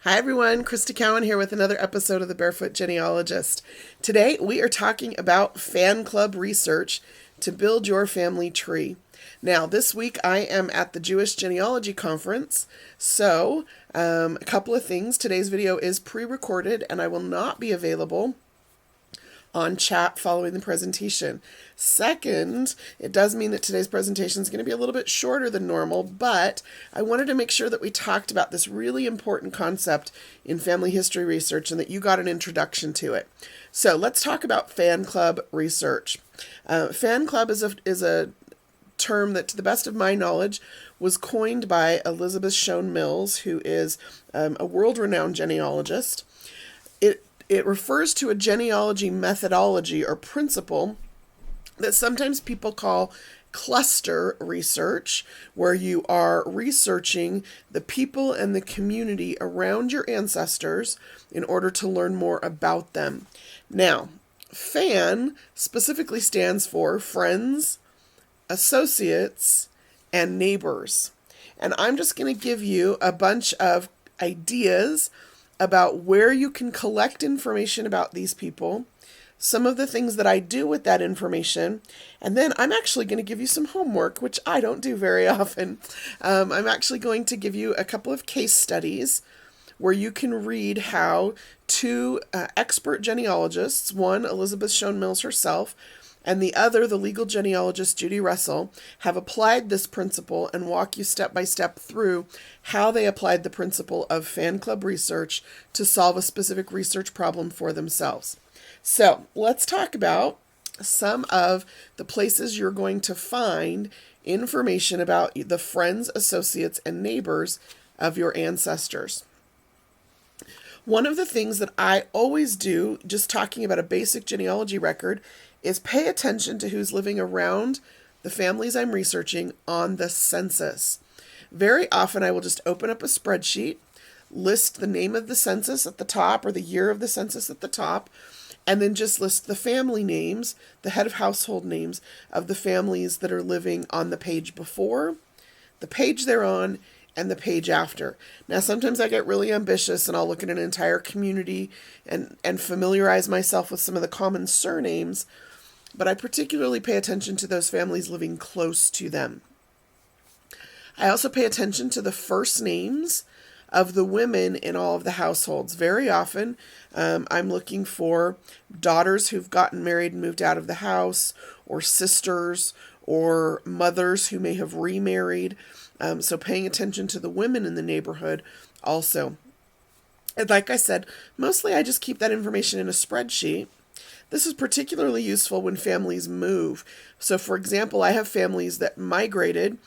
Hi everyone, Crista Cowan here with another episode of the Barefoot Genealogist. Today we are talking about fan club research to build your family tree. Now this week I am at the Jewish Genealogy Conference, so a couple of things. Today's video is pre-recorded and I will not be available on chat following the presentation. Second, it does mean that today's presentation is going to be a little bit shorter than normal, but I wanted to make sure that we talked about this really important concept in family history research and that you got an introduction to it. So let's talk about fan club research. Fan club is a term that, to the best of my knowledge, was coined by Elizabeth Shown Mills, who is a world-renowned genealogist. It refers to a genealogy methodology or principle that sometimes people call cluster research, where you are researching the people and the community around your ancestors in order to learn more about them. Now, FAN specifically stands for friends, associates, and neighbors. And I'm just going to give you a bunch of ideas about where you can collect information about these people, some of the things that I do with that information, and then I'm actually going to give you some homework, which I don't do very often. I'm actually going to give you a couple of case studies where you can read how two expert genealogists, one Elizabeth Shown Mills herself, and the other, the legal genealogist Judy Russell, have applied this principle and walk you step by step through how they applied the principle of fan club research to solve a specific research problem for themselves. So let's talk about some of the places you're going to find information about the friends, associates, and neighbors of your ancestors. One of the things that I always do, just talking about a basic genealogy record, is pay attention to who's living around the families I'm researching on the census. Very often I will just open up a spreadsheet, list the name of the census at the top or the year of the census at the top, and then just list the family names, the head of household names of the families that are living on the page before, the page they're on, and the page after. Now, sometimes I get really ambitious and I'll look at an entire community and familiarize myself with some of the common surnames, but I particularly pay attention to those families living close to them. I also pay attention to the first names of the women in all of the households. Very often, I'm looking for daughters who've gotten married and moved out of the house, or sisters, or mothers who may have remarried. So paying attention to the women in the neighborhood also. And like I said, mostly I just keep that information in a spreadsheet. This is particularly useful when families move. So for example, I have families that migrated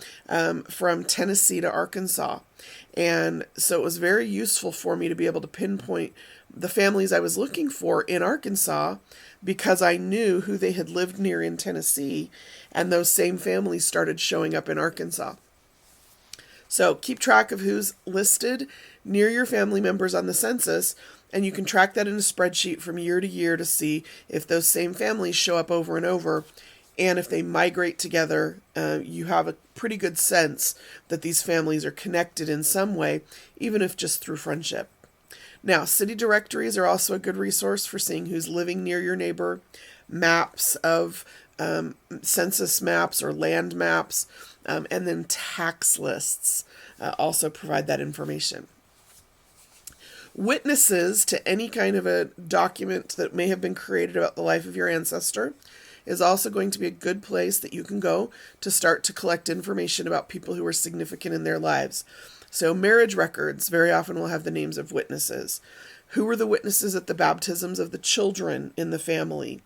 from Tennessee to Arkansas. And so it was very useful for me to be able to pinpoint the families I was looking for in Arkansas because I knew who they had lived near in Tennessee, and those same families started showing up in Arkansas. So keep track of who's listed near your family members on the census, and you can track that in a spreadsheet from year to year to see if those same families show up over and over. And if they migrate together, you have a pretty good sense that these families are connected in some way, even if just through friendship. Now, city directories are also a good resource for seeing who's living near your neighbor. Maps of census maps or land maps, and then tax lists also provide that information. Witnesses to any kind of a document that may have been created about the life of your ancestor is also going to be a good place that you can go to start to collect information about people who are significant in their lives. So marriage records very often will have the names of witnesses. Who were the witnesses at the baptisms of the children in the family?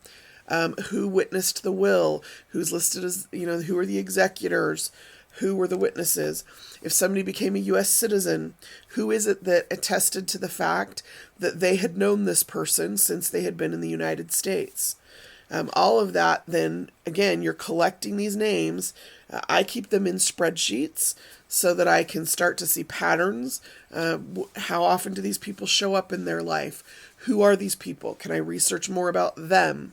Who witnessed the will? Who's listed as, who are the executors? Who were the witnesses? If somebody became a U.S. citizen, who is it that attested to the fact that they had known this person since they had been in the United States? All of that, then, again, you're collecting these names. I keep them in spreadsheets so that I can start to see patterns. How often do these people show up in their life? Who are these people? Can I research more about them?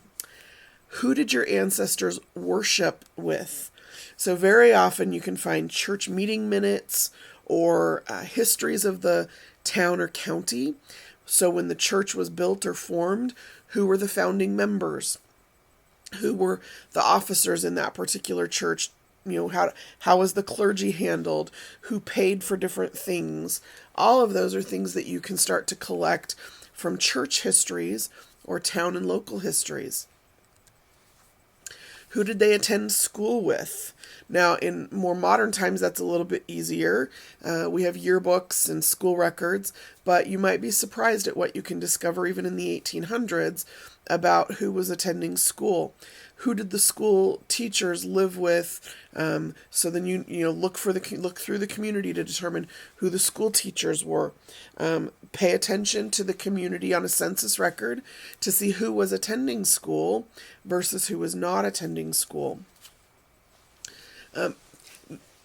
Who did your ancestors worship with? So very often you can find church meeting minutes or histories of the town or county. So when the church was built or formed, who were the founding members? Who were the officers in that particular church? How was the clergy handled? Who paid for different things? All of those are things that you can start to collect from church histories or town and local histories. Who did they attend school with? Now, in more modern times, that's a little bit easier. We have yearbooks and school records, but you might be surprised at what you can discover even in the 1800s about who was attending school. Who did the school teachers live with? So then you look through the community to determine who the school teachers were. Pay attention to the community on a census record to see who was attending school versus who was not attending school.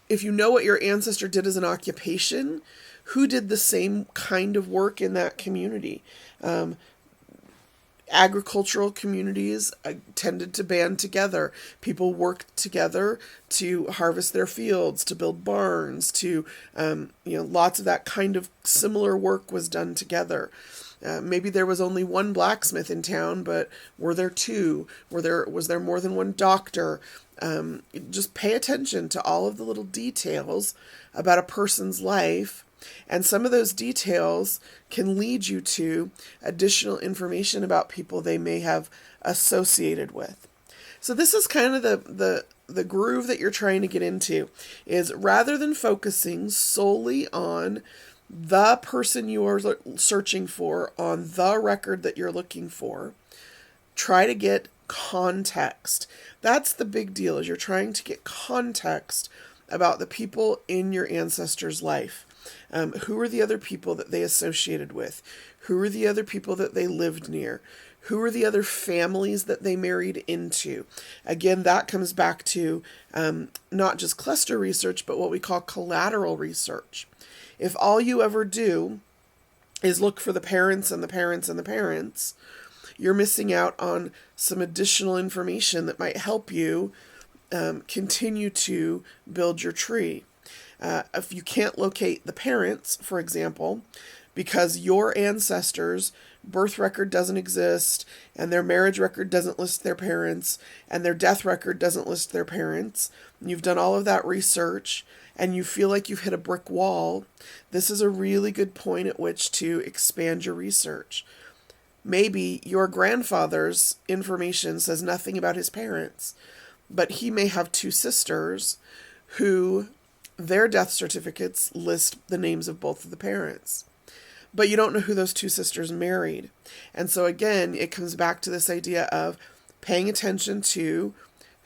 If you know what your ancestor did as an occupation, who did the same kind of work in that community? Agricultural communities tended to band together. People worked together to harvest their fields, to build barns, to, lots of that kind of similar work was done together. Maybe there was only one blacksmith in town, but were there two? Was there more than one doctor? Just pay attention to all of the little details about a person's life. And some of those details can lead you to additional information about people they may have associated with. So this is kind of the groove that you're trying to get into, is rather than focusing solely on the person you are searching for on the record that you're looking for, try to get context. That's the big deal, is you're trying to get context about the people in your ancestor's life. Who are the other people that they associated with? Who are the other people that they lived near? Who are the other families that they married into? Again, that comes back to not just cluster research, but what we call collateral research. If all you ever do is look for the parents and the parents and the parents, you're missing out on some additional information that might help you continue to build your tree. If you can't locate the parents, for example, because your ancestors' birth record doesn't exist, and their marriage record doesn't list their parents, and their death record doesn't list their parents, and you've done all of that research, and you feel like you've hit a brick wall, this is a really good point at which to expand your research. Maybe your grandfather's information says nothing about his parents, but he may have two sisters who their death certificates list the names of both of the parents. But you don't know who those two sisters married. And so again, it comes back to this idea of paying attention to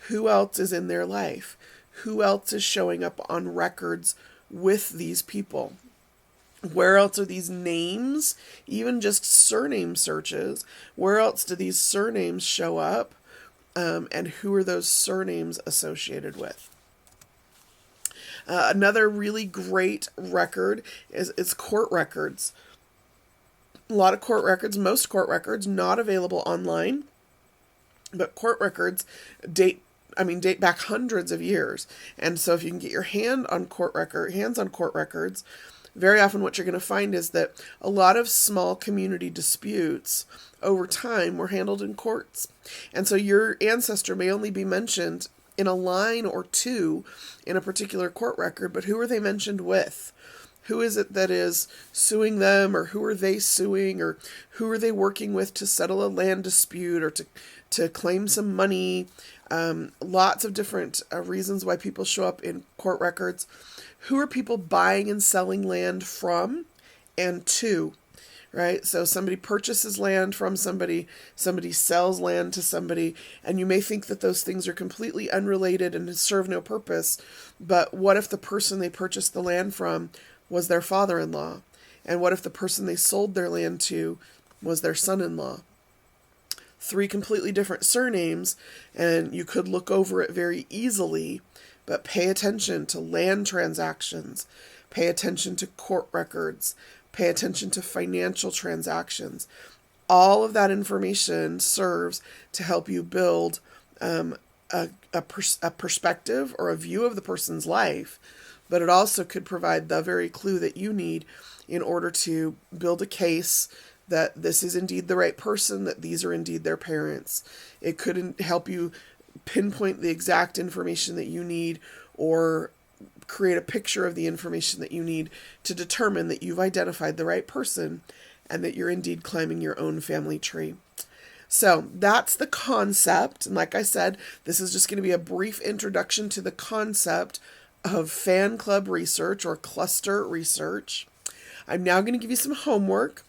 who else is in their life, who else is showing up on records with these people. Where else are these names, even just surname searches, where else do these surnames show up, and who are those surnames associated with? Another really great record is court records. A lot of court records, most court records, not available online, but court records date back hundreds of years. And so if you can get your hands on court records, very often what you're going to find is that a lot of small community disputes over time were handled in courts. And so your ancestor may only be mentioned in a line or two in a particular court record, but who are they mentioned with? Who is it that is suing them, or who are they suing, or who are they working with to settle a land dispute or to claim some money? Lots of different reasons why people show up in court records. Who are people buying and selling land from and to? Right? So somebody purchases land from somebody sells land to somebody, and you may think that those things are completely unrelated and serve no purpose, but what if the person they purchased the land from was their father-in-law? And what if the person they sold their land to was their son-in-law? 3 completely different surnames, and you could look over it very easily, but pay attention to land transactions, pay attention to court records, pay attention to financial transactions. All of that information serves to help you build a a perspective or a view of the person's life, but it also could provide the very clue that you need in order to build a case that this is indeed the right person, that these are indeed their parents. It could help you pinpoint the exact information that you need, or create a picture of the information that you need to determine that you've identified the right person and that you're indeed climbing your own family tree. So that's the concept. And like I said, this is just going to be a brief introduction to the concept of fan club research or cluster research. I'm now going to give you some homework.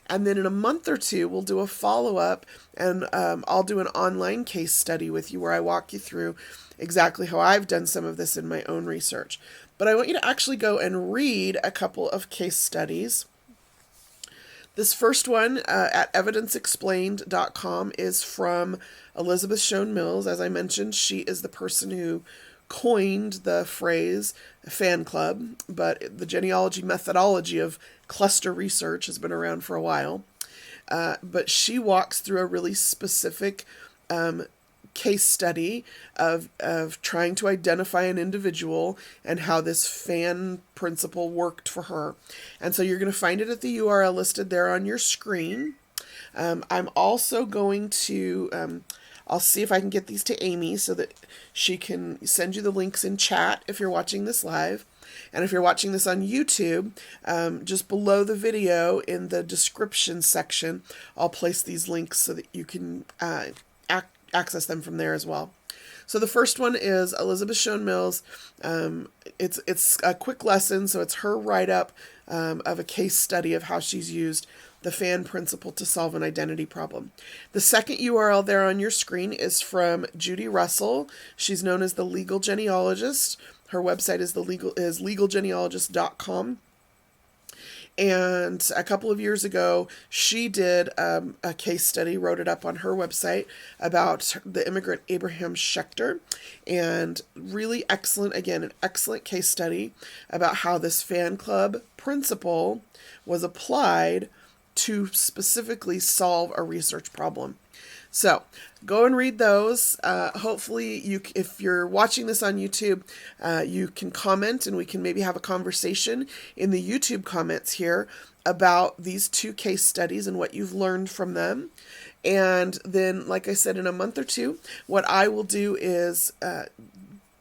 And then in a month or two, we'll do a follow-up, and I'll do an online case study with you where I walk you through exactly how I've done some of this in my own research. But I want you to actually go and read a couple of case studies. This first one at evidenceexplained.com is from Elizabeth Shown Mills. As I mentioned, she is the person who coined the phrase fan club, but the genealogy methodology of cluster research has been around for a while. But she walks through a really specific case study of trying to identify an individual and how this fan principle worked for her. And so you're going to find it at the URL listed there on your screen. I'm also going to, I'll see if I can get these to Amy so that she can send you the links in chat if you're watching this live. And if you're watching this on YouTube, just below the video in the description section, I'll place these links so that you can access them from there as well. So the first one is Elizabeth Shown Mills. It's a quick lesson, so it's her write-up of a case study of how she's used the fan principle to solve an identity problem. The second URL there on your screen is from Judy Russell. She's known as the Legal Genealogist. Her website is legalgenealogist.com. And a couple of years ago, she did a case study, wrote it up on her website about the immigrant Abraham Schechter. And really excellent, again, an excellent case study about how this fan club principle was applied to specifically solve a research problem. So go and read those. Hopefully, if you're watching this on YouTube, you can comment and we can maybe have a conversation in the YouTube comments here about these two case studies and what you've learned from them. And then, like I said, in a month or two, what I will do is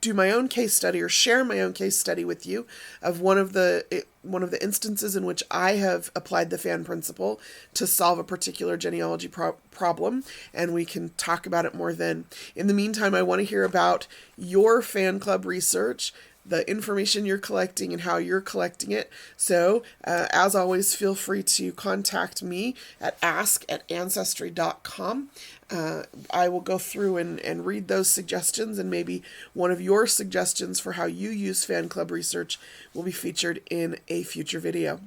do my own case study or share my own case study with you of one of the instances in which I have applied the fan principle to solve a particular genealogy problem, and we can talk about it more then. In the meantime, I want to hear about your fan club research, the information you're collecting and how you're collecting it. So, as always, feel free to contact me at ask@ancestry.com. I will go through and read those suggestions, and maybe one of your suggestions for how you use fan club research will be featured in a future video.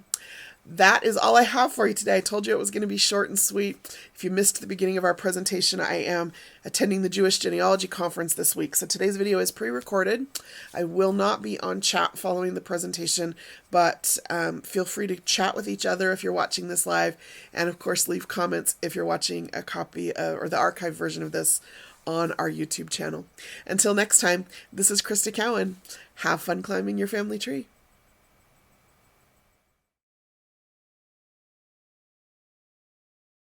That is all I have for you today. I told you it was going to be short and sweet. If you missed the beginning of our presentation, I am attending the Jewish Genealogy Conference this week. So today's video is pre-recorded. I will not be on chat following the presentation, but feel free to chat with each other if you're watching this live. And of course, leave comments if you're watching a copy or the archived version of this on our YouTube channel. Until next time, this is Crista Cowan. Have fun climbing your family tree.